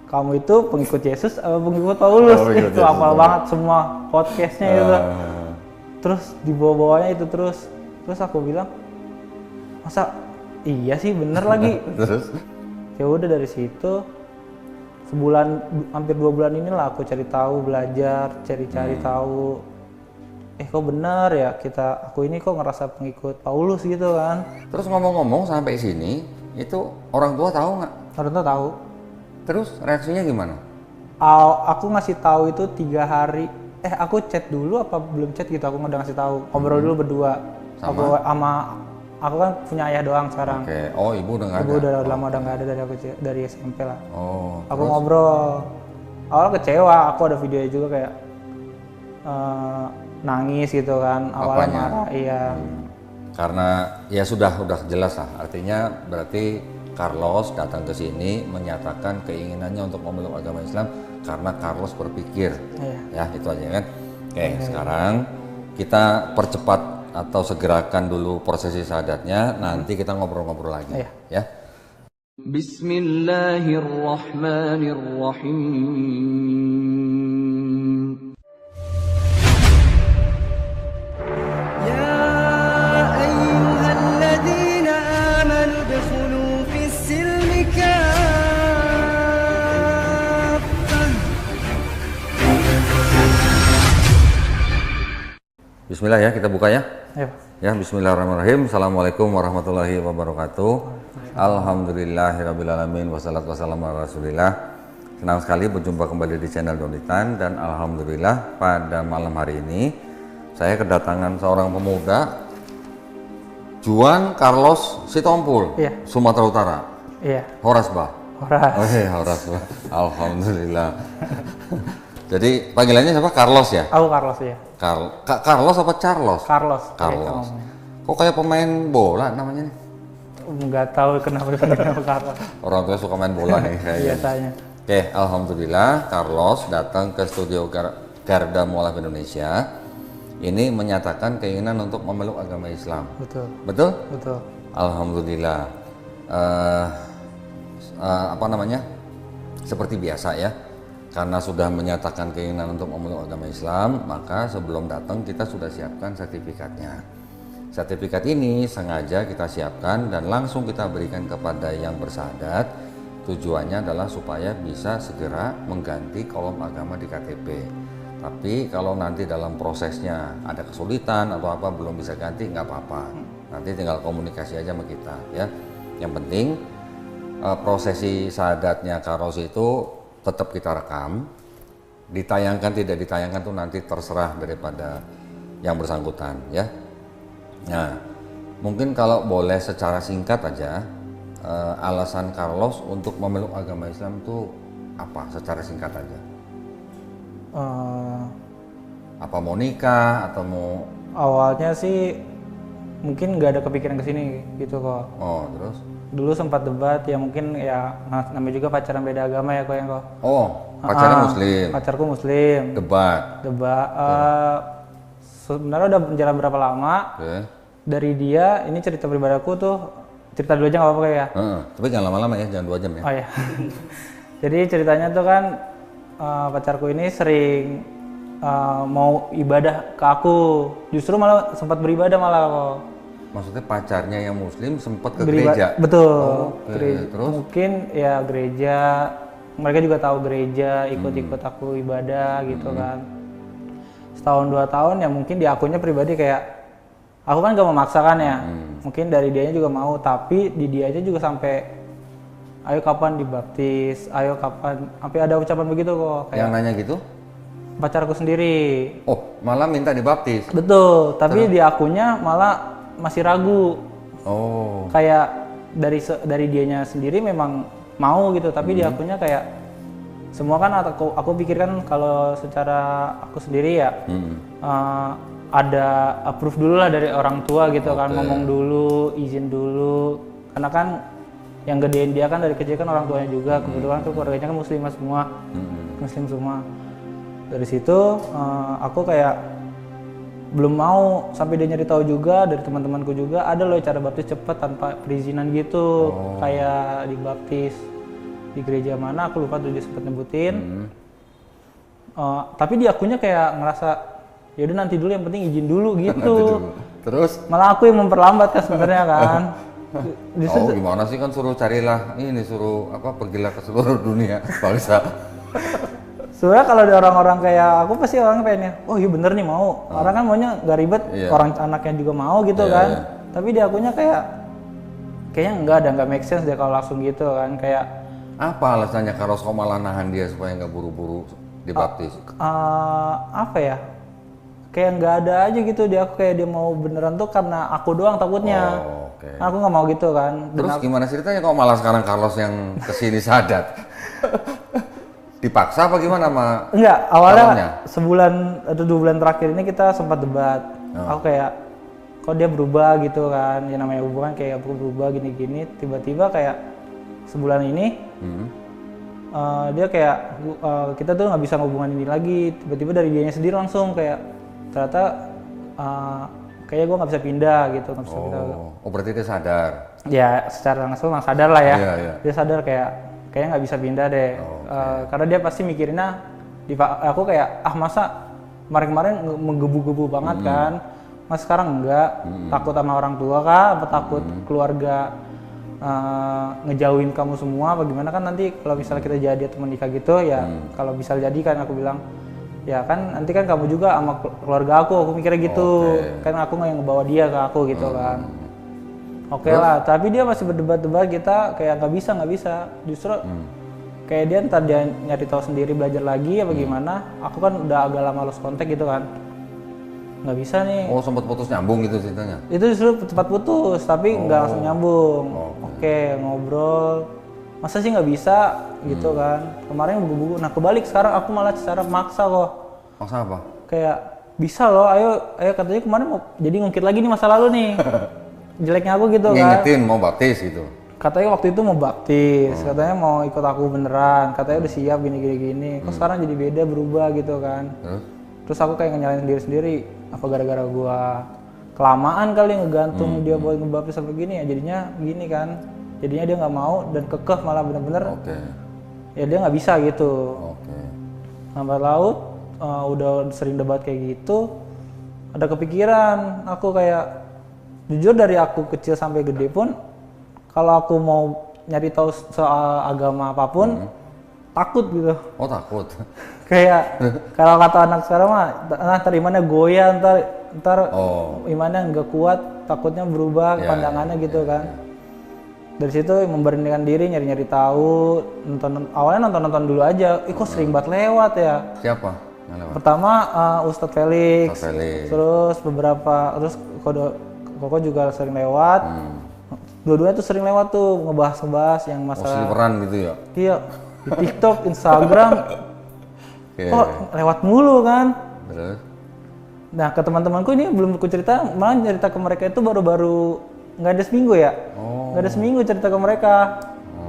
kamu itu pengikut Yesus atau pengikut Paulus? Itu hafal banget semua podcastnya itu. Terus di bawah-bawahnya itu terus aku bilang, masa iya sih bener lagi. Terus? Ya udah dari situ sebulan hampir 2 bulan inilah aku cari tahu, belajar, cari tahu. Kok bener ya aku ini kok ngerasa pengikut Paulus gitu kan. Terus ngomong-ngomong sampai sini, itu orang tua tahu nggak? Orang tua tahu. Terus reaksinya gimana? Aku ngasih tahu itu 3 hari. Aku chat dulu apa belum chat gitu, aku udah ngasih tahu. Ngobrol dulu berdua. Aku kan punya ayah doang sekarang. Oke. Oh, ibu udah nggak ada? Ibu udah lama udah nggak ada dari SMP lah. Oh. Aku ngobrol. Awalnya kecewa, aku ada videonya juga kayak nangis gitu kan. Awalnya marah, iya. Karena ya sudah jelas lah. Artinya berarti Carlos datang ke sini menyatakan keinginannya untuk memeluk agama Islam karena Carlos berpikir. Iya. Ya, itu aja kan. Oke, sekarang kita percepat atau segerakan dulu prosesi syahadatnya, nanti kita ngobrol-ngobrol lagi. Iya. Ya. Bismillahirrahmanirrahim. Ya ayyuhalladzina amanu udkhulu fis-silmi kaffah. Bismillah ya, kita buka ya. Ayo. Ya, bismillahirrahmanirrahim. Assalamualaikum warahmatullahi wabarakatuh. Alhamdulillahirrabbilalamin. Wassalatu wassalamu ala rasulillah. Senang sekali berjumpa kembali di channel Donitan. Dan alhamdulillah pada malam hari ini saya kedatangan seorang pemuda, Juan Carlos Sitompul, Iya. Sumatera Utara. Iya. Horasbah. Horasbah. Alhamdulillah. Jadi panggilannya siapa? Carlos ya? Aku Carlos ya. Carlos apa Charles? Carlos. Kok kayak pemain bola namanya nih? Nggak tahu kenapa dipanggil nama Carlos. Orang tua suka main bola nih kayaknya. Biasanya. Oke, alhamdulillah Carlos datang ke studio Garda Mualaf Indonesia. Ini menyatakan keinginan untuk memeluk agama Islam. Betul. Betul? Betul. Alhamdulillah. Seperti biasa ya. Karena sudah menyatakan keinginan untuk memeluk agama Islam, maka sebelum datang kita sudah siapkan sertifikatnya. Sertifikat ini sengaja kita siapkan dan langsung kita berikan kepada yang bersyahadat. Tujuannya adalah supaya bisa segera mengganti kolom agama di KTP. Tapi kalau nanti dalam prosesnya ada kesulitan atau apa belum bisa ganti, nggak apa-apa. Nanti tinggal komunikasi aja sama kita ya. Yang penting prosesi syahadatnya Carlos itu tetap kita rekam, ditayangkan tidak ditayangkan tuh nanti terserah daripada yang bersangkutan ya. Nah, mungkin kalau boleh secara singkat aja, alasan Carlos untuk memeluk agama Islam itu apa? Secara singkat aja. Apa mau nikah atau mau? Awalnya sih mungkin nggak ada kepikiran kesini gitu kok. Oh, terus? Dulu sempat debat ya, mungkin ya namanya juga pacaran beda agama ya kok. Oh, pacarnya muslim. Pacarku muslim. Debat. Sebenarnya udah berjalan berapa lama. Okay. Dari dia, ini cerita pribadi aku tuh, cerita dulu aja nggak apa-apa ya. Tapi jangan lama-lama ya, jangan 2 jam ya. Oh ya. Jadi ceritanya tuh kan pacarku ini sering mau ibadah ke aku, justru malah sempat beribadah malah kok. Maksudnya pacarnya yang muslim sempat ke gereja? Betul. Terus? Mungkin ya gereja, mereka juga tahu gereja, ikut-ikut aku ibadah gitu kan. Setahun 2 tahun ya mungkin di akunnya pribadi kayak, aku kan gak memaksakan ya, mungkin dari dianya juga mau, tapi di dianya juga sampai, ayo kapan dibaptis, ayo kapan, sampai ada ucapan begitu kok. Kayak yang nanya gitu? Pacarku sendiri. Oh, malah minta dibaptis? Betul, tapi di akunnya malah masih ragu. Oh. Kayak dari dianya sendiri memang mau gitu, tapi di akunnya kayak semua kan aku pikirkan kalau secara aku sendiri ya ada approve dulu lah dari orang tua gitu kan, ngomong dulu, izin dulu, karena kan yang gedein dia kan dari kecil kan orang tuanya juga, kebetulan tuh keluarganya kan muslimah semua, muslim semua. Dari situ aku kayak belum mau, sampai dia nyari tahu juga dari teman-temanku juga ada loh cara baptis cepat tanpa perizinan gitu, kayak dibaptis. di gereja mana aku lupa tuh dia sempat nyebutin. Tapi dia akunya kayak ngerasa ya udah nanti dulu, yang penting izin dulu gitu. Terus? Malah aku yang memperlambat kan sebenarnya kan. Oh gimana sih, kan suruh carilah ini, suruh pergilah ke seluruh dunia bangsa. Sebenarnya kalau ada orang-orang kayak aku pasti orang pengennya, oh iya bener nih mau. Orang kan maunya nggak ribet, orang anaknya juga mau gitu kan. Tapi dia akunya kayaknya enggak ada, nggak make sense dia kalau langsung gitu kan. Kayak apa alasannya kalau kau malah nahan dia supaya nggak buru-buru dibaptis? apa ya? Kayak nggak ada aja gitu dia, aku kayak dia mau beneran tuh karena aku doang takutnya. Aku nggak mau gitu kan. Terus gimana ceritanya kok malah sekarang Carlos yang kesini sadat? Dipaksa apa gimana sama? Enggak, awalnya calonnya? sebulan atau 2 bulan terakhir ini kita sempat debat. Aku kayak, kok dia berubah gitu kan, ya namanya hubungan kayak aku berubah gini-gini, tiba-tiba kayak sebulan ini dia kayak kita tuh nggak bisa hubungan ini lagi, tiba-tiba dari dianya sendiri langsung kayak ternyata kayaknya gue nggak bisa pindah gitu, nggak bisa pindah. Oh berarti dia sadar? Ya secara langsung sadar lah ya. Iya. Dia sadar kayaknya nggak bisa pindah deh. Karena dia pasti mikirinnya aku kayak masa kemarin-kemarin menggebu-gebu banget kan, mas sekarang enggak, takut sama orang tua kah, apa takut keluarga ngejauhin kamu semua apa gimana kan, nanti kalau misalnya kita jadi atau menikah gitu ya, kalau bisa jadi kan aku bilang ya kan nanti kan kamu juga sama keluarga aku mikirnya gitu. Kan aku nggak yang ngebawa dia ke aku gitu kan. Oke lah, tapi dia masih berdebat-debat, kita kayak nggak bisa, justru kayak dia ntar dia nyari tahu sendiri, belajar lagi apa gimana. Aku kan udah agak lama lost contact gitu kan, nggak bisa nih. Oh sempat putus nyambung gitu ceritanya? Itu justru cepat putus, tapi nggak langsung nyambung. Oke, ngobrol, masa sih nggak bisa gitu kan. Kemarin buku-buku, nah kebalik sekarang aku malah secara maksa kok. Maksa apa? Kayak bisa loh, ayo katanya kemarin mau jadi ngungkit lagi nih masa lalu nih. Jeleknya aku gitu kan. Ngingetin mau baptis gitu? Katanya waktu itu mau baptis, katanya mau ikut aku beneran, katanya udah siap gini. Kok sekarang jadi beda, berubah gitu kan. Terus aku kayak nyalain diri sendiri, apa gara-gara gua kelamaan kali ngegantung dia buat ngebaptis sampai gini ya, jadinya gini kan. Jadinya dia nggak mau dan kekeh malah bener-bener ya dia nggak bisa gitu. Lambat laut udah sering debat kayak gitu, ada kepikiran aku kayak, jujur dari aku kecil sampai gede pun kalau aku mau nyari tahu soal agama apapun takut gitu. Oh takut? Kayak kalau kata anak sekarang mah ntar imannya goyah, ntar imannya nggak kuat, takutnya berubah pandangannya gitu kan. Dari situ memberanikan diri nyari-nyari tahu, awalnya nonton dulu aja. Kok sering banget lewat ya? Siapa yang lewat? Pertama Ustadz Felix. Terus terus Koko juga sering lewat. Dua-duanya tuh sering lewat tuh ngebahas yang masalah seliweran gitu ya? Iya, di TikTok, Instagram. Kok lewat mulu kan? Terus? Nah ke teman-temanku ini belum aku cerita, malah cerita ke mereka itu baru nggak ada seminggu ya. Nggak ada seminggu cerita ke mereka.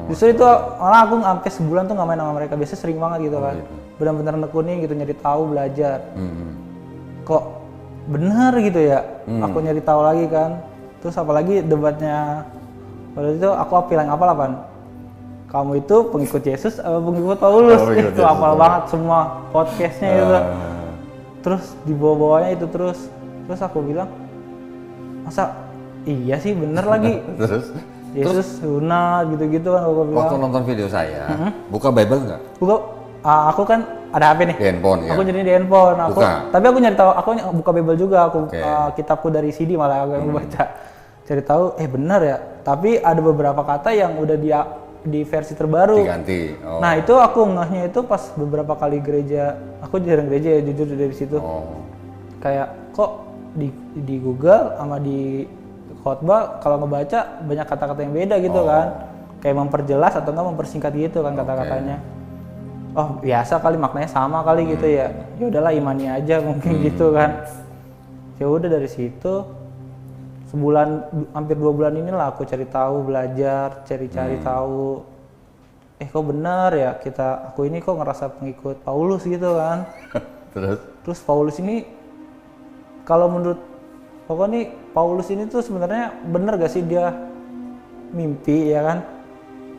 Justru itu malah aku sampai sebulan tuh nggak main sama mereka, biasanya sering banget gitu kan. Benar-benar nekunin gitu, nyari tahu, belajar. Kok bener gitu ya, aku nyari tahu lagi kan. Terus apalagi debatnya pada itu aku bilang apa Pan? Kamu itu pengikut Yesus atau pengikut Paulus? Itu hafal banget semua podcastnya itu. Terus di bawah-bawahnya itu terus aku bilang, masa iya sih bener lagi. Terus? Yesus sunat gitu-gitu kan aku bilang. Waktu nonton video saya, buka Bible nggak? Buka, aku kan ada HP nih. Di handphone ya? Aku jadi di handphone. Tapi aku nyari tahu, aku buka Bible juga. Aku kitabku dari CD malah aku yang baca. Cari tahu, benar ya. Tapi ada beberapa kata yang udah di versi terbaru. Diganti. Nah itu aku ngehnya itu pas beberapa kali gereja. Aku jarang gereja ya jujur dari situ. Kayak kok di Google sama di khotbah kalau ngebaca banyak kata-kata yang beda gitu kan. Kayak memperjelas atau enggak mempersingkat gitu kan kata-katanya. Oh biasa kali maknanya sama kali gitu ya. Ya udahlah imani aja mungkin gitu kan. Ya udah dari situ sebulan hampir 2 bulan inilah aku cari tahu, belajar, cari tahu. Kok benar ya aku ini kok ngerasa pengikut Paulus gitu kan. Terus Paulus ini kalau menurut pokoknya Paulus ini tuh sebenarnya benar gak sih dia mimpi ya kan?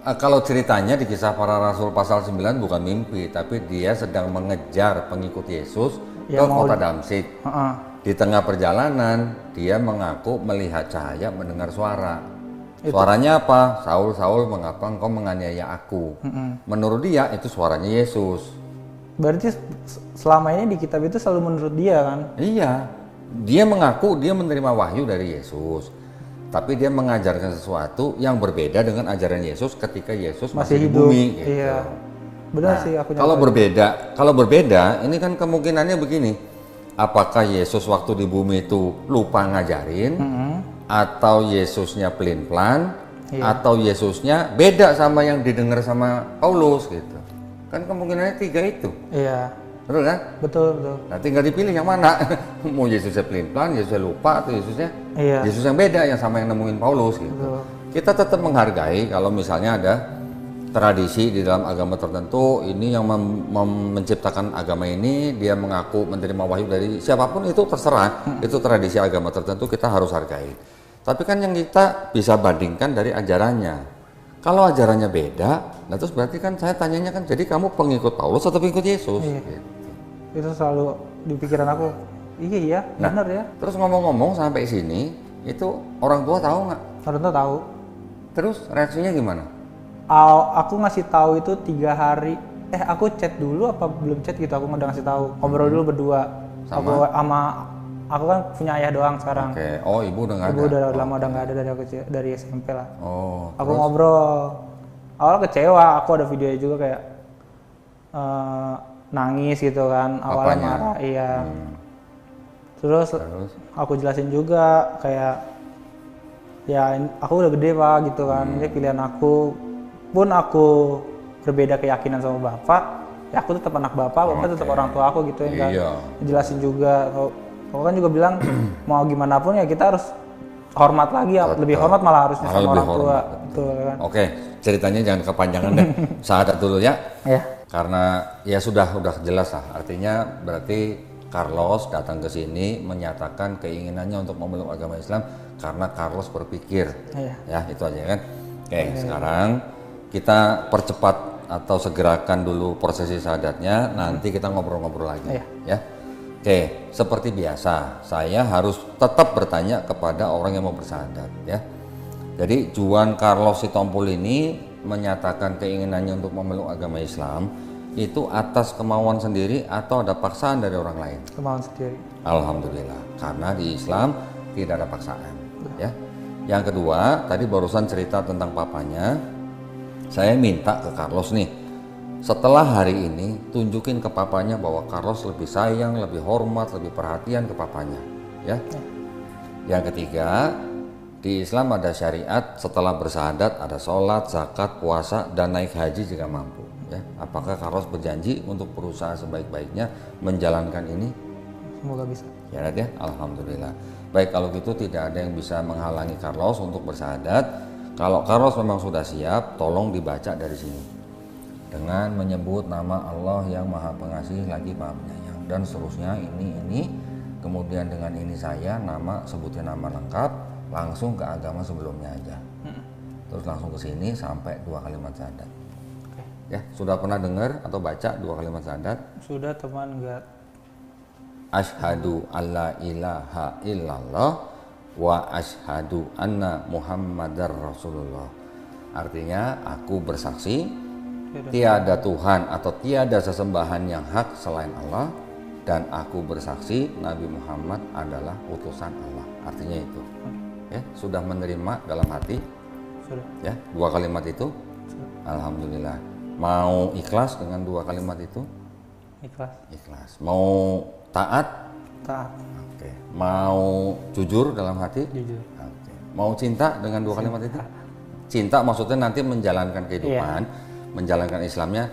Kalau ceritanya di Kisah Para Rasul pasal 9 bukan mimpi, tapi dia sedang mengejar pengikut Yesus ke Ya, mau- kota Damsik. Heeh. Di tengah perjalanan, dia mengaku melihat cahaya, mendengar suara. Suaranya apa? Saul, Saul, mengapa engkau menganiaya aku? Menurut dia itu suaranya Yesus. Berarti selama ini di kitab itu selalu menurut dia kan? Iya, dia mengaku dia menerima wahyu dari Yesus. Tapi dia mengajarkan sesuatu yang berbeda dengan ajaran Yesus ketika Yesus masih di hidup. bumi. Gitu. Iya. Benar Nah, sih aku kalau berbeda, ini kan kemungkinannya begini. Apakah Yesus waktu di bumi itu lupa ngajarin, atau Yesusnya pelin-pelan, atau Yesusnya beda sama yang didengar sama Paulus gitu. Kan kemungkinannya 3 itu, Iya. betul kan? Betul, betul. Nah tinggal dipilih yang mana. Mau Yesusnya pelin-pelan, Yesusnya lupa, atau Yesusnya Iya. Yesus yang beda yang sama yang nemuin Paulus gitu. Betul. Kita tetap menghargai kalau misalnya ada tradisi di dalam agama tertentu, ini yang menciptakan agama ini, dia mengaku menerima wahyu dari siapapun, itu terserah. Itu tradisi agama tertentu, kita harus hargai. Tapi kan yang kita bisa bandingkan dari ajarannya. Kalau ajarannya beda, nah terus berarti kan saya tanyanya kan, jadi kamu pengikut Paulus atau pengikut Yesus? Iya. Gitu. Itu selalu di pikiran aku. Iya, Nah, benar ya. Terus ngomong-ngomong sampai sini, itu orang tua tahu nggak? Orang tua tahu. Terus reaksinya gimana? Aku ngasih tahu itu 3 hari. Aku chat dulu apa belum chat gitu? Aku udah ngasih tahu. Ngobrol dulu berdua. Aku kan punya ayah doang sekarang. Oke, oh ibu udah nggak Ibu ada? udah lama udah nggak ada dari SMP lah. Oh, Aku ngobrol. Awal kecewa. Aku ada videonya juga kayak nangis gitu kan. Awalnya Apanya? marah. Iya. Terus terus? aku jelasin juga kayak ya aku udah gede pak gitu kan, ini pilihan aku. Pun aku berbeda keyakinan sama bapak, ya aku tetap anak bapak tetap orang tua aku gitu ya. Iya. Jelasin juga, aku kan juga bilang mau gimana pun ya kita harus hormat lagi, lebih hormat malah harusnya Malah sama lebih orang tua. hormat. Betul kan? Oke, ceritanya jangan kepanjangan deh. Syahadat dulu ya. Ya. Karena ya udah jelas lah. Artinya berarti Carlos datang ke sini menyatakan keinginannya untuk memeluk agama Islam karena Carlos berpikir. Iya. Ya, itu aja kan. Oke, sekarang kita percepat atau segerakan dulu prosesi syahadatnya, nanti kita ngobrol-ngobrol lagi. Iya. Ya. Oke, seperti biasa, saya harus tetap bertanya kepada orang yang mau bersyahadat ya. Jadi Juan Carlos Sitompul ini menyatakan keinginannya untuk memeluk agama Islam itu atas kemauan sendiri atau ada paksaan dari orang lain? Kemauan sendiri. Alhamdulillah, karena di Islam tidak ada paksaan ya. Yang kedua, tadi barusan cerita tentang papanya. Saya minta ke Carlos nih, setelah hari ini tunjukin ke papanya bahwa Carlos lebih sayang, lebih hormat, lebih perhatian ke papanya ya. Yang ketiga, di Islam ada syariat setelah bersyahadat ada sholat, zakat, puasa, dan naik haji jika mampu ya. Apakah Carlos berjanji untuk berusaha sebaik-baiknya menjalankan ini? Semoga bisa. Ya Nat, ya, alhamdulillah. Baik, kalau gitu tidak ada yang bisa menghalangi Carlos untuk bersyahadat. Kalau Carlos memang sudah siap, tolong dibaca dari sini dengan menyebut nama Allah yang Maha Pengasih lagi Maha Penyayang dan seterusnya, ini kemudian dengan ini saya sebutin nama lengkap, langsung ke agama sebelumnya aja. Terus langsung ke sini sampai 2 kalimat syahadat. Ya, sudah pernah dengar atau baca 2 kalimat syahadat? Sudah teman enggak? Asyhadu alla ilaha illallah wa asyhadu anna Muhammadar Rasulullah. Artinya aku bersaksi tiada Tuhan atau tiada sesembahan yang hak selain Allah, dan aku bersaksi Nabi Muhammad adalah utusan Allah. Artinya itu. Ya, sudah menerima dalam hati? Sudah. Ya, 2 kalimat itu? Alhamdulillah. Mau ikhlas dengan 2 kalimat itu? Ikhlas. Ikhlas. Mau taat? Taat. Oke. Mau jujur dalam hati? Jujur. Oke. Mau cinta dengan 2 kalimat itu? Cinta maksudnya nanti menjalankan kehidupan, menjalankan Islamnya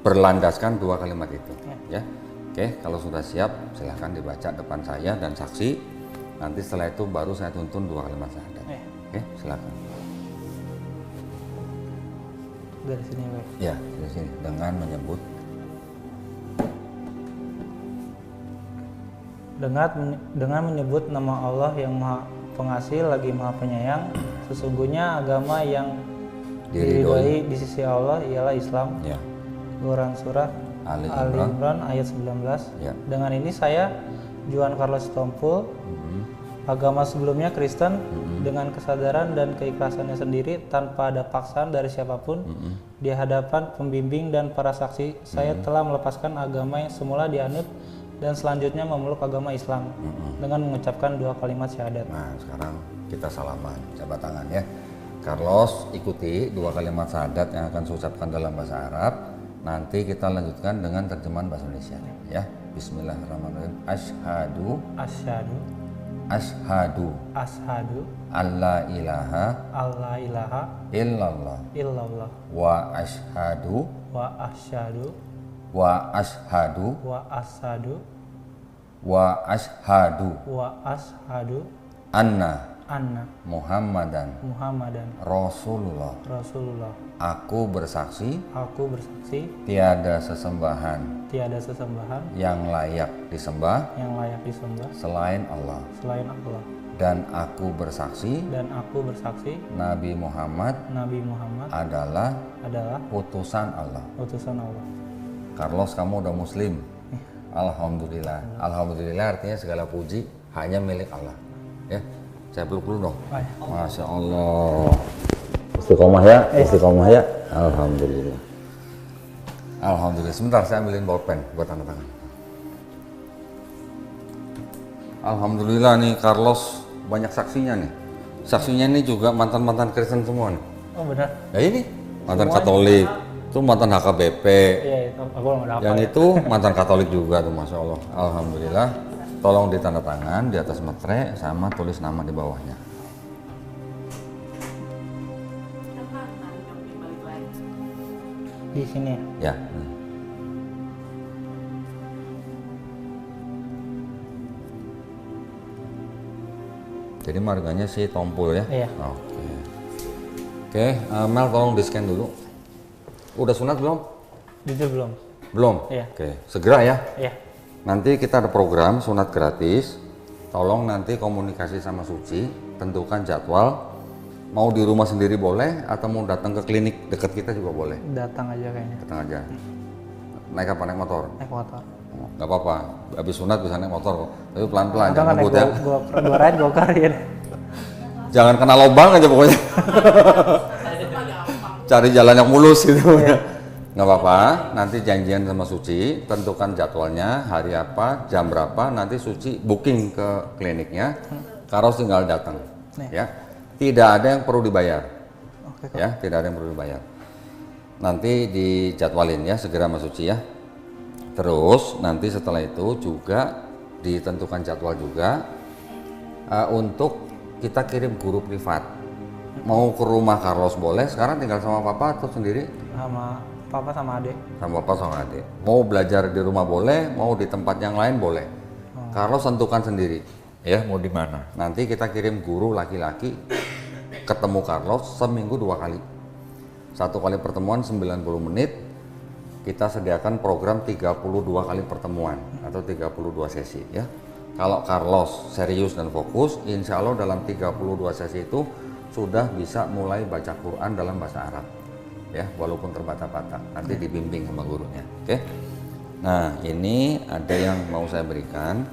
berlandaskan 2 kalimat itu. Ya. Oke, kalau sudah siap silahkan dibaca depan saya dan saksi. Nanti setelah itu baru saya tuntun 2 kalimat syahadat. Oke, silakan. Dari sini, Pak. Ya, dari sini dengan menyebut dengan menyebut nama Allah yang Maha Pengasih lagi Maha Penyayang, sesungguhnya agama yang diridhoi di sisi Allah ialah Islam. Ya. Quran surah Ali Ali Imran. Imran ayat 19. Ya. Dengan ini saya Juan Carlos Tompul, agama sebelumnya Kristen, dengan kesadaran dan keikhlasannya sendiri tanpa ada paksaan dari siapapun, di hadapan pembimbing dan para saksi, saya telah melepaskan agama yang semula dianut dan selanjutnya memeluk agama Islam dengan mengucapkan 2 kalimat syahadat. Nah, sekarang kita salaman, jabat tangan ya. Carlos ikuti 2 kalimat syahadat yang akan saya ucapkan dalam bahasa Arab. Nanti kita lanjutkan dengan terjemahan bahasa Indonesia ya. Bismillahirrahmanirrahim. Asyhadu Ashadu alla ilaha alla ilaha illallah illallah wa asyhadu wa asyhadu wa asyhadu wa asyhadu wa asyhadu wa asyhadu anna anna Muhammadan Muhammadan Rasulullah. Rasulullah. Aku bersaksi Aku bersaksi tiada sesembahan tiada sesembahan yang layak disembah yang layak disembah selain Allah, selain Allah, dan aku bersaksi dan aku bersaksi Nabi Muhammad Nabi Muhammad adalah adalah utusan Allah. utusan Allah. Carlos, kamu udah muslim. Alhamdulillah. Alhamdulillah artinya segala puji hanya milik Allah. Ya, saya peluk dulu dong. Baik. Masya Allah. Istiqomah ya, istiqomah ya. Alhamdulillah. Alhamdulillah. Sebentar, saya ambilin bolpen buat tanda tangan. Alhamdulillah nih Carlos banyak saksinya nih. Saksinya ini juga mantan-mantan Kristen semua nih. Oh benar. Ya ini mantan Katolik, itu mantan HKBP. Iya, itu aku nggak dapat. Yang itu mantan Katolik juga tuh, Masya Allah. Alhamdulillah. Tolong ditanda tangan di atas materai sama tulis nama di bawahnya. Di sini ya. Ya. Jadi marganya si Tompul ya? Iya. Oke, Mel tolong di scan dulu. Udah sunat belum? Jujur belum? Belum? Iya. Oke, segera ya. Iya. Nanti kita ada program sunat gratis. Tolong nanti komunikasi sama Suci, tentukan jadwal. Mau di rumah sendiri boleh, atau mau datang ke klinik dekat kita juga boleh. Datang aja kayaknya. Datang aja. Naik apa? Naik motor? Naik motor. Oh, nggak apa-apa. Habis sunat bisa naik motor kok. Tapi pelan-pelan, Atau jangan naik ngebut ya. gua ride gokar ya. Jangan kena lubang aja pokoknya. Cari jalan yang mulus gitu ya. Nggak apa-apa, nanti janjian sama Suci, tentukan jadwalnya, hari apa, jam berapa, nanti Suci booking ke kliniknya, Carlos tinggal datang. Ya, tidak ada yang perlu dibayar. Oke, Ya, tidak ada yang perlu dibayar. Nanti dijadwalin ya, segera sama Suci ya. Terus nanti setelah itu juga ditentukan jadwal juga untuk kita kirim guru privat. Mau ke rumah Carlos boleh, sekarang tinggal sama papa atau sendiri? sama papa sama adik. Sama papa sama adik. Mau belajar di rumah boleh, mau di tempat yang lain boleh. Carlos tentukan sendiri, ya mau di mana. Nanti kita kirim guru laki-laki ketemu Carlos seminggu 2 kali. 1 kali pertemuan 90 menit. Kita sediakan program 32 kali pertemuan atau 32 sesi ya. Kalau Carlos serius dan fokus, insya Allah dalam 32 sesi itu sudah bisa mulai baca Quran dalam bahasa Arab. Ya, walaupun terbata-bata, nanti dibimbing sama gurunya. Oke. Nah, ini ada yang mau saya berikan.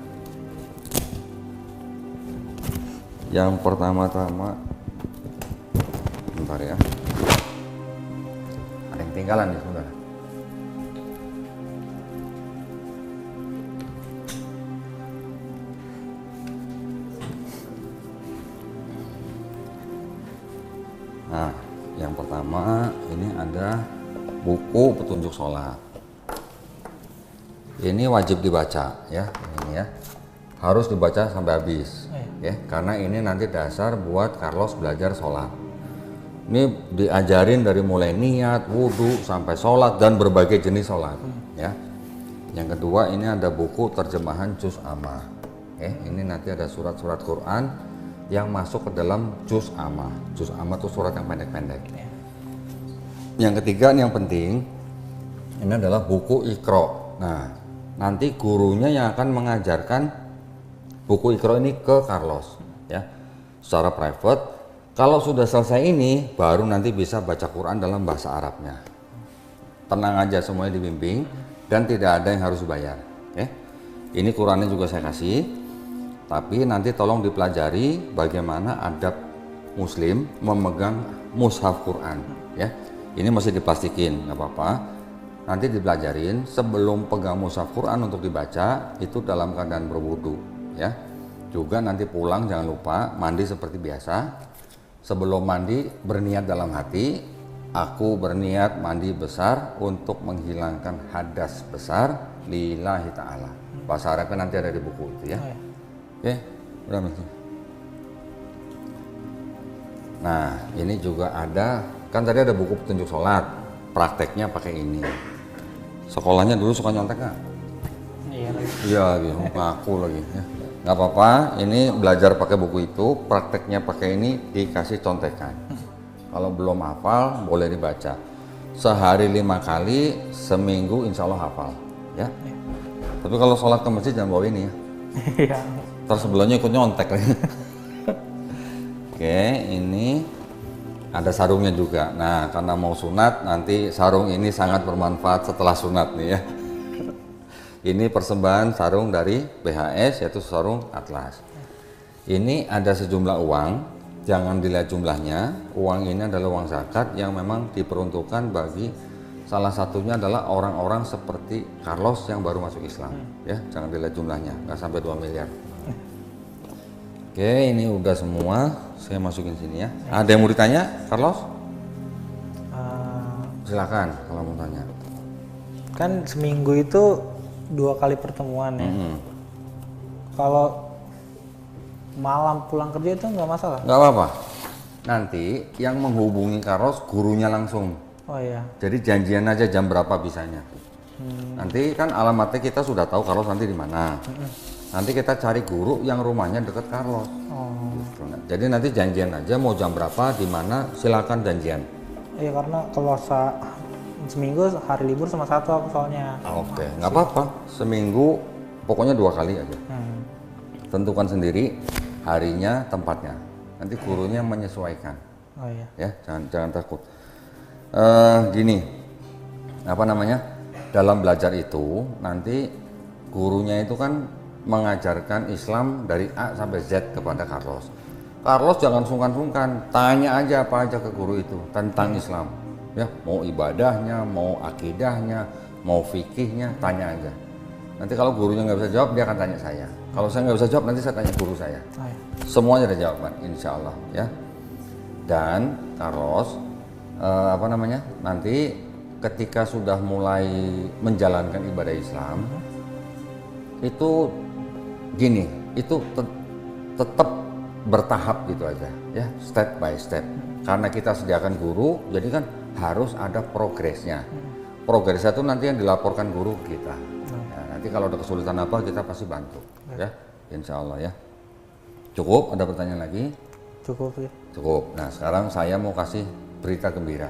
Yang pertama-tama, bentar ya. Ada yang tinggalan nih sebentar. Nah, yang pertama ini ada buku petunjuk sholat. Ini wajib dibaca ya, ini ya. Harus dibaca sampai habis, ya. Karena ini nanti dasar buat Carlos belajar sholat. Ini diajarin dari mulai niat, wudhu sampai sholat dan berbagai jenis sholat, ya. Yang kedua ini ada buku terjemahan Juz Amma. Ini nanti ada surat-surat Quran yang masuk ke dalam Juz Amma. Juz Amma itu surat yang pendek-pendek. Yang ketiga yang penting ini adalah buku Iqra. Nah, nanti gurunya yang akan mengajarkan buku Iqra ini ke Carlos, ya, secara private. Kalau sudah selesai ini, baru nanti bisa baca Quran dalam bahasa Arabnya. Tenang aja, semuanya dibimbing dan tidak ada yang harus dibayar. Ya. Ini Qurannya juga saya kasih, tapi nanti tolong dipelajari bagaimana adab Muslim memegang mushaf Quran. Ya, ini masih diplastikin, nggak apa-apa. Nanti dipelajarin sebelum pegang mushaf Quran untuk dibaca itu dalam keadaan berwudu. Ya, juga nanti pulang jangan lupa mandi seperti biasa. Sebelum mandi berniat dalam hati, aku berniat mandi besar untuk menghilangkan hadas besar lillahi ta'ala. Bahasa Arabnya nanti ada di buku itu ya. Oke, udah Mas. Nah, ini juga ada, kan tadi ada buku petunjuk sholat, prakteknya pakai ini. Sekolahnya dulu suka nyontek nggak? Iya. Iya, gitu. Ngaku lagi. Ya. Nggak apa-apa, ini belajar pakai buku itu, prakteknya pakai ini dikasih contekan. Kalau belum hafal, boleh dibaca. Sehari 5 kali, seminggu insya Allah hafal. Ya. Tapi kalau sholat ke masjid jangan bawa ini ya. Iya. Terus sebelumnya ikut nyontek. Oke, ini ada sarungnya juga. Nah, karena mau sunat, nanti sarung ini sangat bermanfaat setelah sunat nih ya. Ini persembahan sarung dari BHS, yaitu sarung Atlas. Ini ada sejumlah uang, jangan dilihat jumlahnya. Uang ini adalah uang zakat yang memang diperuntukkan bagi salah satunya adalah orang-orang seperti Carlos yang baru masuk Islam. Ya, jangan dilihat jumlahnya, nggak sampai 2 miliar. Oke, ini udah semua. Saya masukin sini ya. Ada yang mau ditanya, Carlos? Silakan kalau mau tanya. Kan seminggu itu 2 kali pertemuan ya. Kalau malam pulang kerja itu nggak masalah? Nggak apa-apa. Nanti yang menghubungi Carlos gurunya langsung. Oh iya. Jadi janjian aja jam berapa bisanya. Nanti kan alamatnya kita sudah tahu Carlos nanti di mana. Nanti kita cari guru yang rumahnya dekat Carlos. Gitu. Jadi nanti janjian aja mau jam berapa di mana silakan janjian. Iya, karena kalau seminggu hari libur sama satu aku soalnya. Oke, nggak apa-apa. Seminggu pokoknya 2 kali aja. Tentukan sendiri harinya, tempatnya. Nanti gurunya menyesuaikan. Oh iya. Ya, jangan takut. Gini, apa namanya? Dalam belajar itu nanti gurunya itu kan mengajarkan Islam dari A sampai Z kepada Carlos. Carlos jangan sungkan-sungkan, tanya aja apa aja ke guru itu tentang Islam. Ya, mau ibadahnya, mau akidahnya, mau fikihnya, tanya aja. Nanti kalau gurunya nggak bisa jawab, dia akan tanya saya. Kalau saya nggak bisa jawab, nanti saya tanya guru saya. Oh iya. Semuanya ada jawaban, insya Allah ya. Dan Carlos, apa namanya? Nanti ketika sudah mulai menjalankan ibadah Islam, itu gini, itu tetap bertahap gitu aja, ya, step by step. Karena kita sediakan guru, jadi kan harus ada progresnya. Progresnya itu nanti yang dilaporkan guru kita. Ya, nanti kalau ada kesulitan apa, kita pasti bantu, ya, insya Allah ya. Cukup? Ada pertanyaan lagi? Cukup ya. Cukup. Nah, sekarang saya mau kasih berita gembira.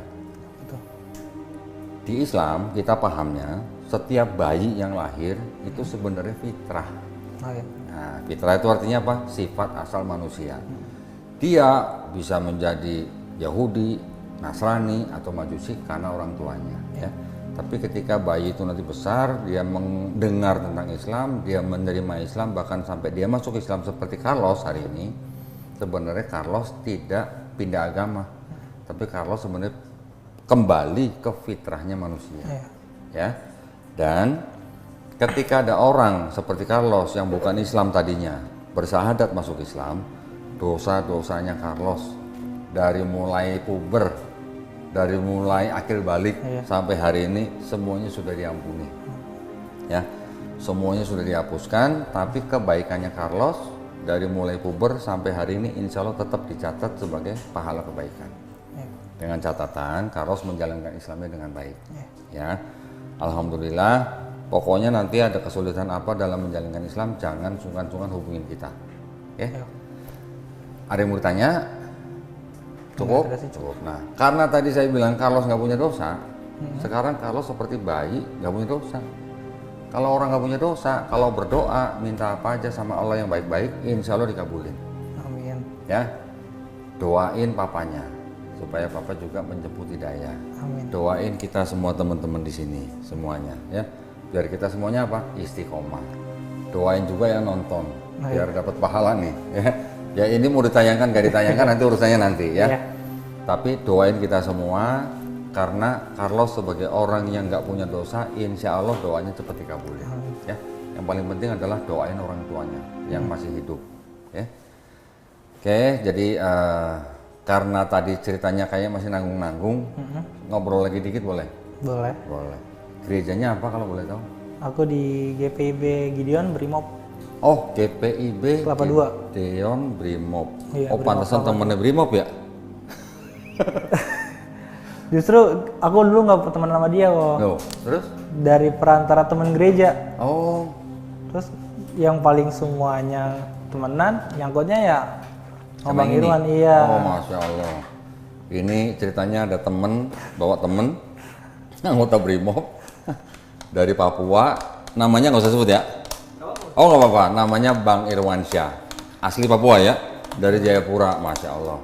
Betul. Di Islam kita pahamnya setiap bayi yang lahir itu sebenarnya fitrah. Oh iya. Nah, fitrah itu artinya apa? Sifat asal manusia. Dia bisa menjadi Yahudi, Nasrani atau Majusi karena orang tuanya. Ya. Tapi ketika bayi itu nanti besar, dia mendengar tentang Islam, dia menerima Islam, bahkan sampai dia masuk Islam seperti Carlos hari ini. Sebenarnya Carlos tidak pindah agama, tapi Carlos sebenarnya kembali ke fitrahnya manusia. Ya. Dan ketika ada orang seperti Carlos yang bukan Islam tadinya bersahadat masuk Islam, dosa-dosanya Carlos dari mulai puber, dari mulai akhir balik sampai hari ini semuanya sudah diampuni. Ya, semuanya sudah dihapuskan, tapi kebaikannya Carlos dari mulai puber sampai hari ini insya Allah tetap dicatat sebagai pahala kebaikan. Dengan catatan Carlos menjalankan Islamnya dengan baik. Ya, alhamdulillah. Pokoknya nanti ada kesulitan apa dalam menjalankan Islam, jangan sungkan-sungkan hubungin kita. Ya. Ada yang mau ditanya? Cukup? Cukup. Nah, karena tadi saya bilang Carlos nggak punya dosa, sekarang Carlos seperti bayi nggak punya dosa. Kalau orang nggak punya dosa, kalau berdoa minta apa aja sama Allah yang baik-baik, insya Allah dikabulin. Amin. Ya, doain papanya supaya papa juga menjemput hidayah. Amin. Doain kita semua teman-teman di sini semuanya ya. Biar kita semuanya apa? Istiqomah. Doain juga yang nonton biar dapat pahala nih ya. Ya ini mau ditayangkan gak ditayangkan nanti urusannya nanti ya. Iya. Tapi doain kita semua karena Carlos sebagai orang yang nggak punya dosa, insya Allah doanya cepat dikabulin ya. Yang paling penting adalah doain orang tuanya yang masih hidup ya. Oke, jadi karena tadi ceritanya kayak masih nanggung-nanggung, ngobrol lagi dikit boleh? Boleh. Boleh. Gerejanya apa kalau boleh tahu? Aku di GPIB Gideon Brimob. Oh, GPIB Kelapa II. Gideon Brimob. Iya, Oh, Brimob pantesan Kelapa temennya Brimob ya? Justru aku dulu nggak teman sama dia kok. Loh, terus? Dari perantara teman gereja. Oh, Terus yang paling semuanya temenan, nyangkutnya ya sama Bang ini? Irwan. Iya. Oh, Masya Allah. Ini ceritanya ada temen, bawa temen, anggota Brimob dari Papua. Namanya nggak usah sebut ya? Oh nggak apa-apa, namanya Bang Irwansyah. Asli Papua ya, dari Jayapura, Masya Allah.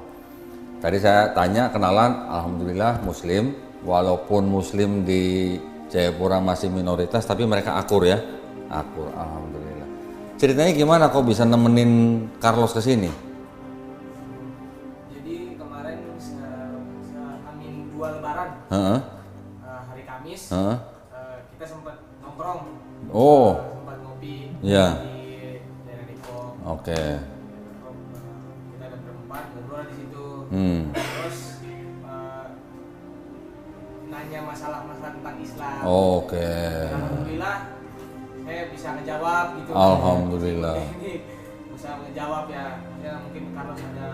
Tadi saya tanya kenalan, alhamdulillah Muslim. Walaupun Muslim di Jayapura masih minoritas, tapi mereka akur ya, akur, alhamdulillah. Ceritanya gimana kok bisa nemenin Carlos ke sini? Jadi kemarin Amin 2 Lebaran, Heeh, hari Kamis, heeh. kita sempat nongkrong, Oh, sempat ngopi Iya. di daerah Depok. oke. Kita ada berempat ngobrol di situ. Terus nanya masalah-masalah tentang Islam. Oke. Alhamdulillah saya bisa ngejawab gitu. Alhamdulillah. Ini bisa ngejawab ya. Ya mungkin kalau ada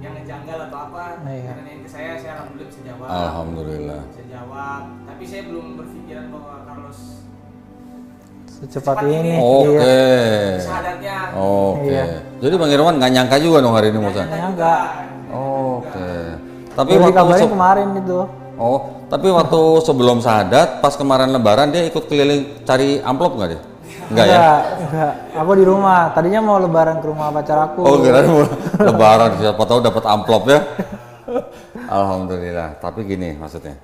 yang ngejanggal atau apa, karena nanya ke saya alhamdulillah bisa jawab. Alhamdulillah. Bisa jawab. Tapi saya belum berpikiran bahwa Carlos secepat ini. Oke. Iya. sahadatnya. Oke. Iya. Jadi Bang Irwan nggak nyangka juga dong hari ini Musa. Nyangka. Oke. Tapi Baru waktu dikabarin kemarin itu. tapi waktu sebelum syahadat pas kemarin lebaran dia ikut keliling cari amplop nggak dia? Enggak ya? Enggak. Aku di rumah. Tadinya mau lebaran ke rumah pacar aku. Oh, kira mau lebaran siapa tahu dapat amplop ya. Alhamdulillah. Tapi gini maksudnya.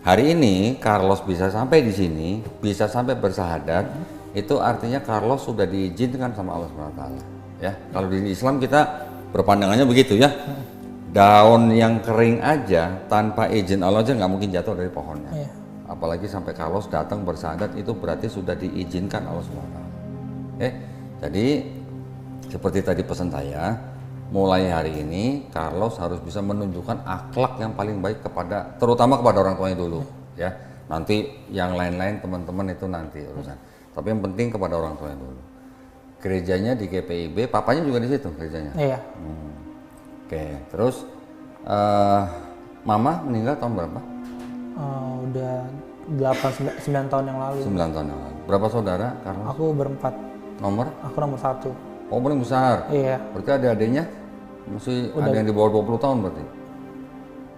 Hari ini Carlos bisa sampai di sini, bisa sampai bersahadat, itu artinya Carlos sudah diizinkan sama Allah SWT. Ya, kalau di Islam kita berpandangannya begitu ya. Daun yang kering aja tanpa izin Allah aja nggak mungkin jatuh dari pohonnya. Iya. Apalagi sampai Carlos datang bersahadat itu berarti sudah diizinkan Allah SWT. Jadi seperti tadi pesan saya, mulai hari ini Carlos harus bisa menunjukkan akhlak yang paling baik kepada, terutama kepada orang tuanya dulu, ya. Nanti yang lain-lain teman-teman itu nanti urusan. Tapi yang penting kepada orang tuanya dulu. Gerejanya di GPIB, papanya juga di situ gerejanya. Iya. Oke, terus mama meninggal tahun berapa? Udah 9 tahun yang lalu. 9 tahun yang lalu. Berapa saudara Carlos? Aku berempat. Nomor? Aku nomor 1. Oh, paling besar. Iya. Berarti ada adiknya? Masih Udah. ada yang di bawah 20 tahun berarti?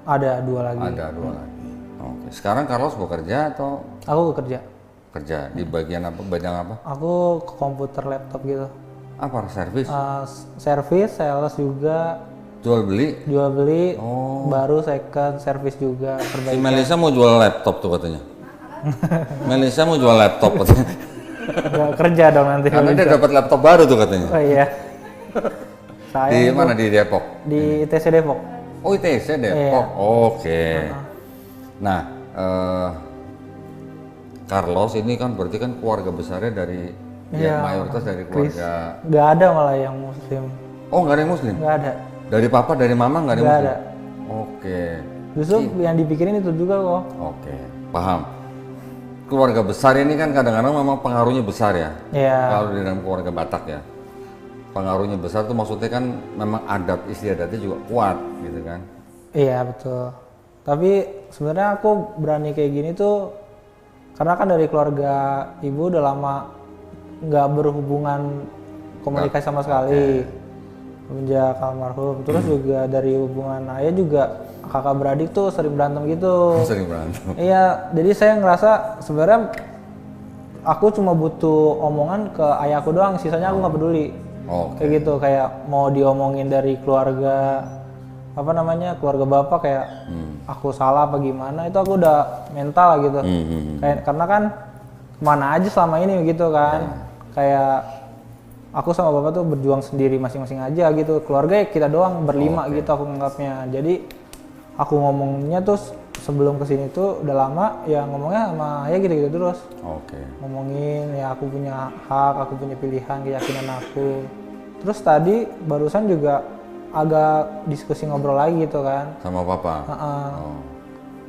Ada 2 lagi. Ada 2 lagi. Oke. Sekarang Carlos bekerja atau Aku kerja. kerja di bagian apa? Bidang apa? Aku ke komputer laptop gitu. Apa? Servis? Servis, sales juga, Jual beli? jual beli, Oh. baru second, servis juga, Si perbaikan. Melisa mau jual laptop tuh katanya. Melisa mau jual laptop katanya. Nggak kerja dong nanti. Karena dia dapat laptop baru tuh katanya. Oh iya. Saya Di mana? Di Depok? di ITC Depok. Oh, ITC Depok. Oke. Nah, Carlos ini kan berarti kan keluarga besarnya dari Iya. mayoritas dari keluarga. Nggak ada malah yang muslim. Oh, nggak ada yang muslim? Nggak ada. Dari papa, dari mama nggak ada yang Nggak muslim? ada. Oke. Justru yang dipikirin itu juga kok. Oke, paham. Keluarga besar ini kan kadang-kadang memang pengaruhnya besar ya. Iya. Kalau di dalam keluarga Batak ya. Pengaruhnya besar tuh maksudnya kan memang adat istiadatnya juga kuat gitu kan. Iya betul. Tapi sebenarnya aku berani kayak gini tuh karena kan dari keluarga ibu udah lama nggak berhubungan komunikasi sama sekali semenjak almarhum. Terus juga dari hubungan ayah juga kakak beradik tuh sering berantem gitu. Sering berantem. Iya, jadi saya ngerasa sebenarnya aku cuma butuh omongan ke ayahku doang, sisanya aku nggak peduli. Oke. Kayak gitu, kayak mau diomongin dari keluarga apa namanya keluarga bapak kayak aku salah apa gimana, itu aku udah mental gitu. Kayak karena kan kemana aja selama ini gitu kan, kayak aku sama bapak tuh berjuang sendiri masing-masing aja gitu, keluarga ya kita doang berlima gitu aku nganggapnya. Jadi aku ngomongnya tuh sebelum kesini tuh udah lama ya ngomongnya sama ayah gitu-gitu terus. Ngomongin ya aku punya hak, aku punya pilihan, keyakinan aku. Terus tadi barusan juga agak diskusi ngobrol lagi gitu kan. Sama papa?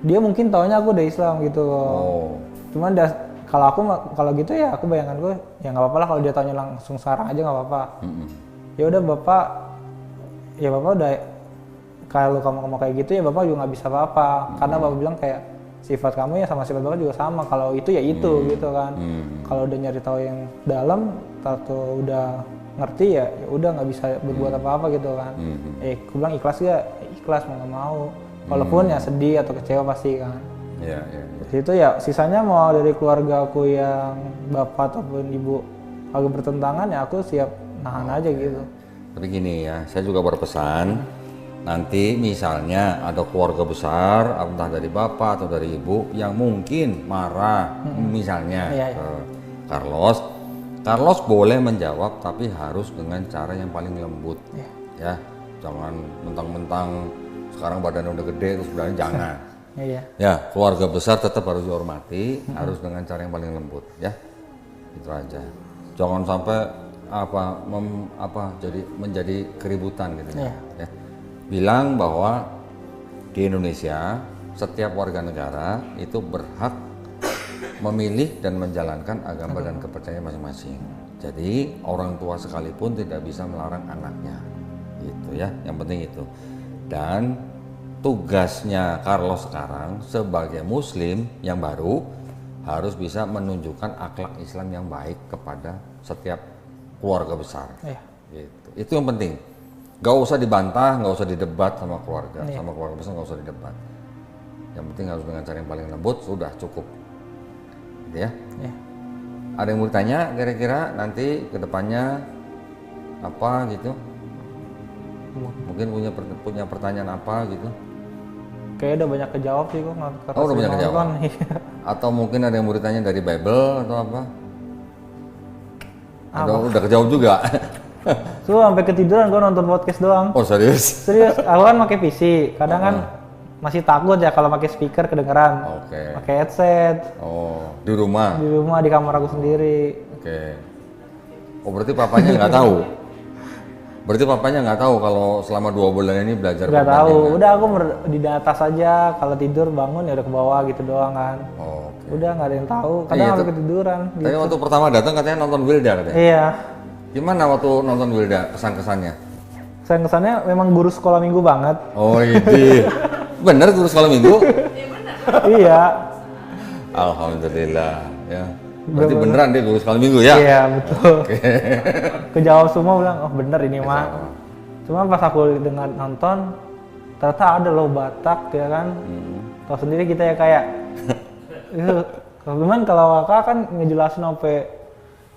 Dia mungkin taunya aku udah Islam gitu. Cuman kalau gitu ya aku bayangan gue ya nggak apa-apa lah kalau dia taunya langsung sekarang aja nggak apa-apa. Ya udah bapak udah kalau kamu mau kayak gitu ya bapak juga nggak bisa apa-apa karena bapak bilang kayak sifat kamu ya sama sifat bapak juga sama, kalau itu ya itu gitu kan. Kalau udah nyari tahu yang dalam atau udah ngerti ya udah nggak bisa berbuat apa-apa gitu kan. Aku bilang ikhlas gak? Ikhlas, mau nggak mau walaupun ya sedih atau kecewa pasti kan. Itu ya sisanya mau dari keluarga aku yang bapak ataupun ibu agak bertentangan ya aku siap nahan aja gitu. Tapi gini ya, saya juga berpesan nanti misalnya ada keluarga besar entah dari bapak atau dari ibu yang mungkin marah misalnya ke Carlos boleh menjawab tapi harus dengan cara yang paling lembut ya, jangan mentang-mentang sekarang badannya udah gede terus bilangnya jangan. Ya keluarga besar tetap harus dihormati, harus dengan cara yang paling lembut ya, itu aja. Jangan sampai jadi menjadi keributan gitu ya. Bilang bahwa di Indonesia setiap warga negara itu berhak memilih dan menjalankan agama dan kepercayaan masing-masing. Jadi orang tua sekalipun tidak bisa melarang anaknya, gitu ya. Yang penting itu. Dan tugasnya Carlos sekarang sebagai Muslim yang baru harus bisa menunjukkan akhlak Islam yang baik kepada setiap keluarga besar. Gitu. Itu yang penting. Gak usah dibantah, gak usah didebat sama keluarga, sama keluarga besar gak usah didebat. Yang penting harus dengan cara yang paling lembut, sudah cukup. Gitu ya. Ada yang mau ditanya kira-kira nanti ke depannya apa gitu? Mungkin punya pertanyaan apa gitu? Kayaknya udah banyak kejawab sih kok. Udah banyak kejawab? Atau mungkin ada yang mau ditanya dari Bible atau apa? Udah kejawab juga? Tuh sampai ketiduran gue nonton podcast doang. Oh serius? Serius, aku kan pakai PC, kadang kan masih takut ya kalau pakai speaker kedengeran. Pakai headset. Di rumah? Di rumah, di kamar aku sendiri. Oh berarti papanya nggak tahu? Berarti papanya nggak tahu kalau selama 2 bulan ini belajar? Nggak tahu, udah aku di atas aja, kalau tidur bangun ya udah ke bawah gitu doang kan. Udah nggak ada yang tahu, kadang sampai ketiduran. Tadi waktu pertama datang katanya nonton Wilda katanya? Iya. Gimana waktu nonton Wilda, kesan-kesannya? Kesan-kesannya memang guru sekolah minggu banget. Oh ini, bener guru sekolah minggu? Iya. Alhamdulillah ya. Berarti beneran dia guru sekolah minggu ya? Iya betul. Kejawab semua bilang, oh bener ini mah. Cuma pas aku dengan nonton, ternyata ada loh Batak ya kan. Tahu sendiri kita ya kayak, cuman kalau kakak kan ngejelasin sampai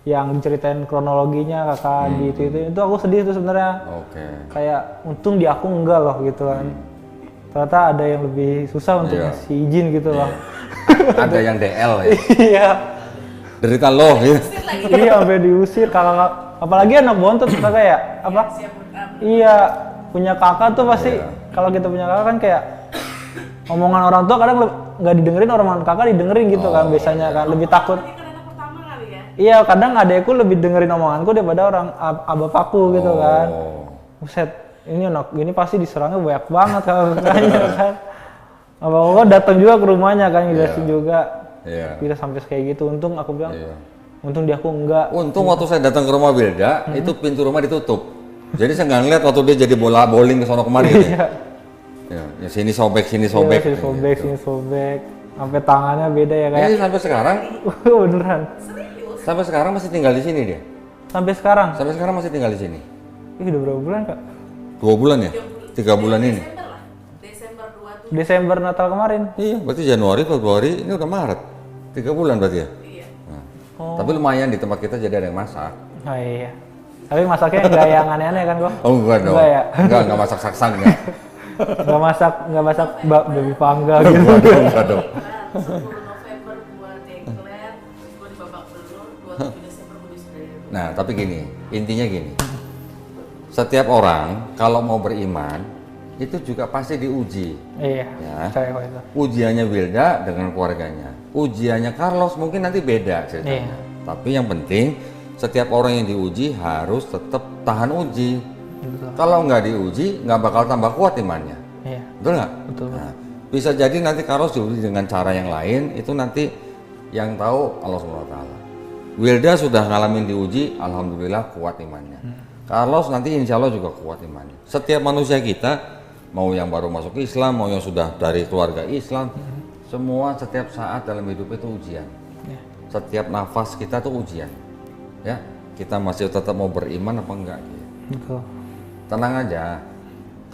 yang diceritain kronologinya kakak di itu aku sedih tuh sebenarnya. Kayak untung di aku enggak loh gitu kan. Ternyata ada yang lebih susah untuk ngasih izin gitu loh. Ada yang DL ya? Iya. Derita loh gitu. Iya sampai diusir kakak, apalagi anak bontot kakak ya apa? Iya punya kakak tuh pasti kalau kita punya kakak kan kayak omongan orang tua kadang nggak didengerin, omongan kakak didengerin gitu kan biasanya kan, lebih takut. Iya kadang adekku lebih dengerin omonganku daripada orang bapakku gitu kan. Buset, ini anak gini pasti diserangnya banyak banget kakaknya kan. Abang datang juga ke rumahnya kan ngejelasin juga. Kita sampai kayak gitu, untung aku bilang. Untung di aku enggak. Untung waktu saya datang ke rumah Wilda, itu pintu rumah ditutup. Jadi saya nggak ngeliat waktu dia jadi bola bowling ke sono kemari gitu. Ya sini sobek, sini sobek. Sini sobek, sini sobek. Sampai tangannya beda ya kayak. Ini sampai sekarang? Beneran. Sampai sekarang masih tinggal di sini dia? Sampai sekarang? Sampai sekarang masih tinggal di sini? Ini udah berapa bulan kak? 2 bulan ya? 3 bulan ini? Desember Natal kemarin? Iya, berarti Januari, Februari, ini udah Maret 3 bulan berarti ya? Iya. Nah, tapi lumayan di tempat kita jadi ada yang masak. Oh iya. Tapi masaknya nggak yang aneh-aneh kan kok? Oh enggak dong. Enggak ya? Enggak masak saksang enggak. nggak masak babi panggang gitu. Enggak dong. 10 November gua deklar, gua di babak belur, 27 Desember gua disediain. Nah, tapi gini, intinya gini. Setiap orang kalau mau beriman itu juga pasti diuji. Iya. Ya. Percaya kok itu. Ujiannya Wilda dengan keluarganya. Ujiannya Carlos mungkin nanti beda ceritanya. Iya. Tapi yang penting setiap orang yang diuji harus tetap tahan uji. Betul. Kalau nggak diuji, nggak bakal tambah kuat imannya. Iya. Betul nggak? Betul. Nah, bisa jadi nanti Carlos diuji dengan cara yang lain, itu nanti yang tahu Allah SWT. Wilda sudah ngalamin diuji, alhamdulillah kuat imannya. Carlos nanti insya Allah juga kuat imannya. Setiap manusia kita, mau yang baru masuk Islam, mau yang sudah dari keluarga Islam, semua setiap saat dalam hidup itu ujian. Iya. Setiap nafas kita tuh ujian. Ya, kita masih tetap mau beriman apa enggak? Gitu. Betul. Tenang aja.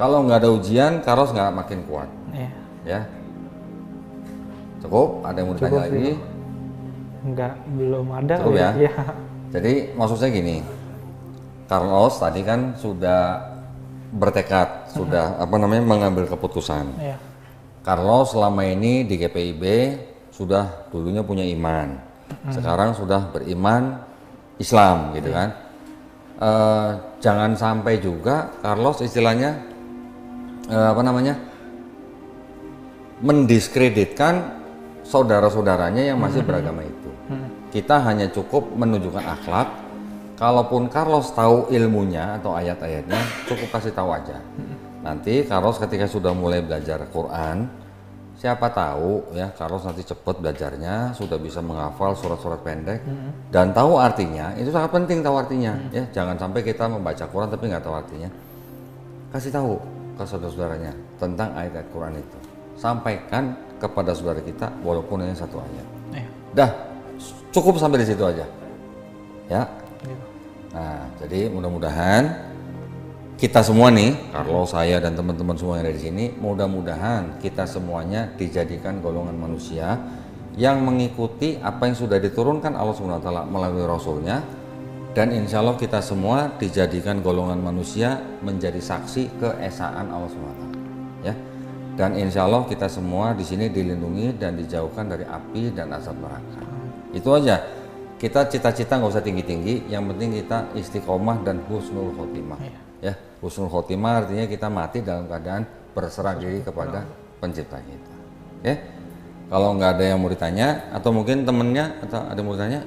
Kalau nggak ada ujian, Carlos nggak makin kuat. Iya. Ya. Cukup? Ada yang mau ditanya Cukup sih. lagi? Enggak, belum ada. Cukup kali ya? Iya. Jadi maksudnya gini, Carlos tadi kan sudah bertekad, sudah mengambil keputusan. Iya. Carlos selama ini di GPIB sudah dulunya punya iman, sekarang sudah beriman Islam gitu kan. Jangan sampai juga Carlos istilahnya mendiskreditkan saudara-saudaranya yang masih beragama itu. Kita hanya cukup menunjukkan akhlak. Kalaupun Carlos tahu ilmunya atau ayat-ayatnya, cukup kasih tahu aja. Nanti Carlos ketika sudah mulai belajar Quran, siapa tahu ya Carlos nanti cepat belajarnya, sudah bisa menghafal surat-surat pendek dan tahu artinya. Itu sangat penting tahu artinya. Ya, jangan sampai kita membaca Quran tapi nggak tahu artinya. Kasih tahu ke saudara-saudaranya tentang ayat-ayat Quran itu. Sampaikan kepada saudara kita walaupun hanya satu ayat. Iya. Dah, cukup sampai di situ aja. Ya. Iya. Nah, jadi mudah-mudahan kita semua nih, Carlos, saya dan teman-teman semua yang ada di sini, mudah-mudahan kita semuanya dijadikan golongan manusia yang mengikuti apa yang sudah diturunkan Allah SWT melalui Rasulnya, dan insya Allah kita semua dijadikan golongan manusia menjadi saksi keesaan Allah SWT. Ya, dan insya Allah kita semua di sini dilindungi dan dijauhkan dari api dan asap neraka. Itu aja. Kita cita-cita nggak usah tinggi-tinggi, yang penting kita istiqomah dan husnul khotimah. Ya, husnul khotimah artinya kita mati dalam keadaan berserah diri kepada pencipta kita. Oke, kalau nggak ada yang mau ditanya atau mungkin temennya atau ada yang mau ditanya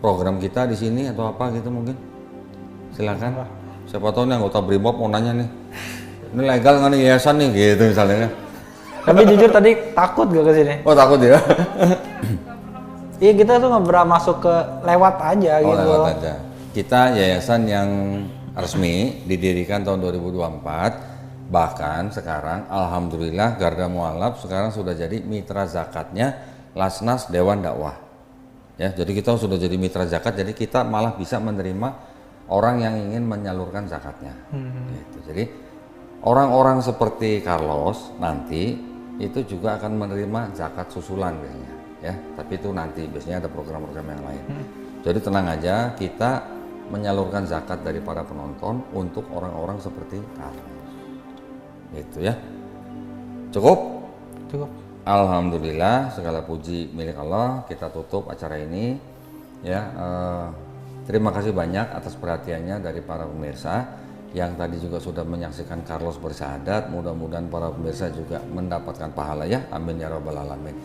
program kita di sini atau apa gitu mungkin, silakan. Siapa tahu nih anggota Brimob mau nanya nih, ini legal nggak nih yayasan nih gitu misalnya. Tapi jujur tadi takut gak ke sini. Oh takut ya? Iya, kita tuh nggak pernah masuk ke lewat aja Oh, gitu. lewat aja. Kita yayasan yang resmi didirikan tahun 2024, bahkan sekarang alhamdulillah Garda Mualaf sekarang sudah jadi mitra zakatnya Lasnas Dewan Dakwah. Ya, jadi kita sudah jadi mitra zakat, jadi kita malah bisa menerima orang yang ingin menyalurkan zakatnya. Gitu. Jadi orang-orang seperti Carlos nanti itu juga akan menerima zakat susulan biasanya. Ya, tapi itu nanti biasanya ada program-program yang lain. Jadi tenang aja, kita menyalurkan zakat dari para penonton untuk orang-orang seperti Carlos. Gitu ya. Cukup? Cukup. Alhamdulillah, segala puji milik Allah. Kita tutup acara ini. Ya, terima kasih banyak atas perhatiannya dari para pemirsa yang tadi juga sudah menyaksikan Carlos bersyahadat. Mudah-mudahan para pemirsa juga mendapatkan pahala ya. Amin ya rabbal alamin.